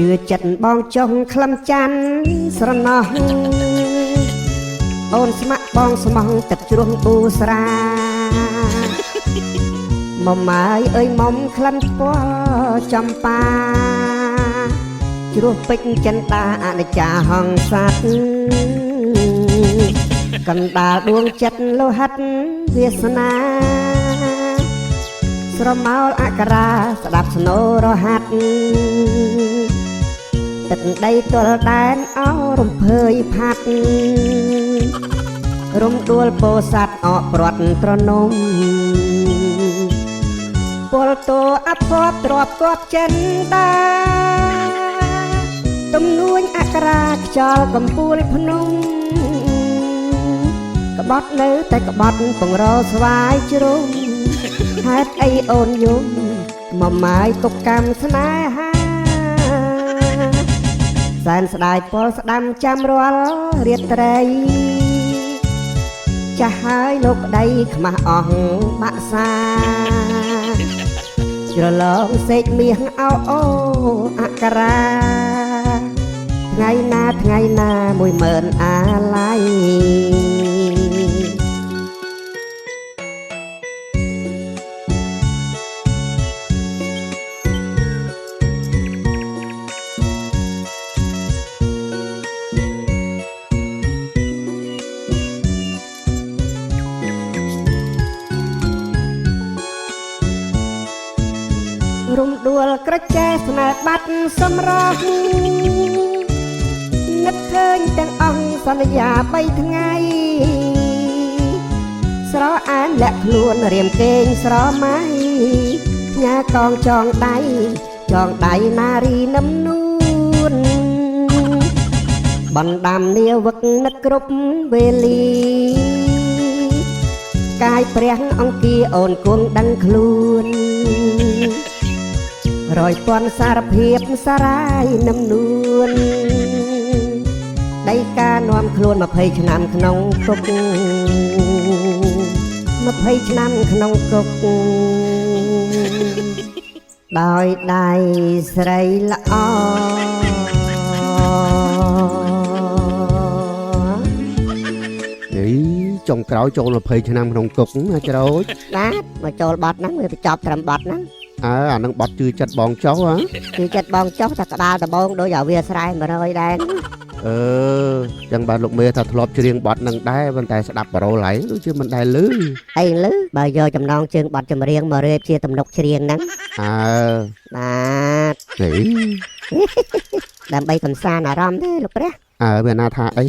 ឿចិត្តបងចង់ក្លំច័ន្ទស្រណោះអូនស្ម័គ្របងស្មោះទឹកជ្រោះប៊ូស្រាមុំម៉ាយអើយមុំក្លំពណ៌ចំប៉ាជ្រោះពេជ្រចិន្តាអនិច្ចាហង្ស័តកណ្ដាលដួងចិត្តលោហិតវាសនាស្រមោលអក្សរាស្ដាប់ស្នូររហាត់ទឹកដីទល់ដែនអោរំភើយផាត់រំដួលពោស័ព្ទអកព្រាត់ត្រនំពលតោអភ័ព្វទ្របគប់ចិនដាទំនួញអក្សរាខ្យល់កំពូលភ្នំក្បត់នៅតែក្បត់ពងរស្វាយជ្រុំហេតុអីអូនយំមកម៉ាយទុកកម្មស្នេហាសែនស្ដាយពលស្ដាំចាំរាល់រាត្រីចាស់ហើយលោកប្តីខ្មាស់អស់បាក់សាជ្រលងសេកមាសអោអូអក្សរាថ្ងៃណា10000អាឡ័យរំដួលក្រចេះស្នេហ៍បាត់សម្រស់នឹកឃើញទាំងអង្គសន្យា3ថ្ងៃស្រអែមលាក់ខ្លួនរៀមកេងស្រមៃញ៉ាកងចងដៃនារីនឹមនួនបណ្ដាំនាវឹកនឹកគ្រប់វេលាកាយព្រះអង្គាអូនគង់ដឹងខ្លួនរយពាន់សារភាពសារាយនឹមនួនដីកានាំខ្លួន20ឆ្នាំក្នុងគុក20ឆ្នាំក្នុងគុកដោយដៃស្រីល្អចុងក្រោយចូល20ឆ្នាំក្នុងគុកណាច្រូចបាទមកចូលបត់ហ្នឹងវាបញ្ចប់ត្រឹមបត់ហ្នឹងអានឹងបត់ជឿចិត្តបងចុះហ៎ជឿចិត្តបងចុះតែក្បាលដបងដូចអាវាស្រែ100ដែរចឹងបាទលោកមេថាធ្លាប់ច្រៀងបត់នឹងដែរប៉ុន្តែស្ដាប់បរោឡៃដូចជាមិនដែលឮអីឮបើយកចំណងជើងបត់ចម្រៀងមករៀបជាទំនុកច្រៀងហ្នឹងបាទដើម្បីកំសាន្តអារម្មណ៍ទេលោកព្រះវាណាថាអី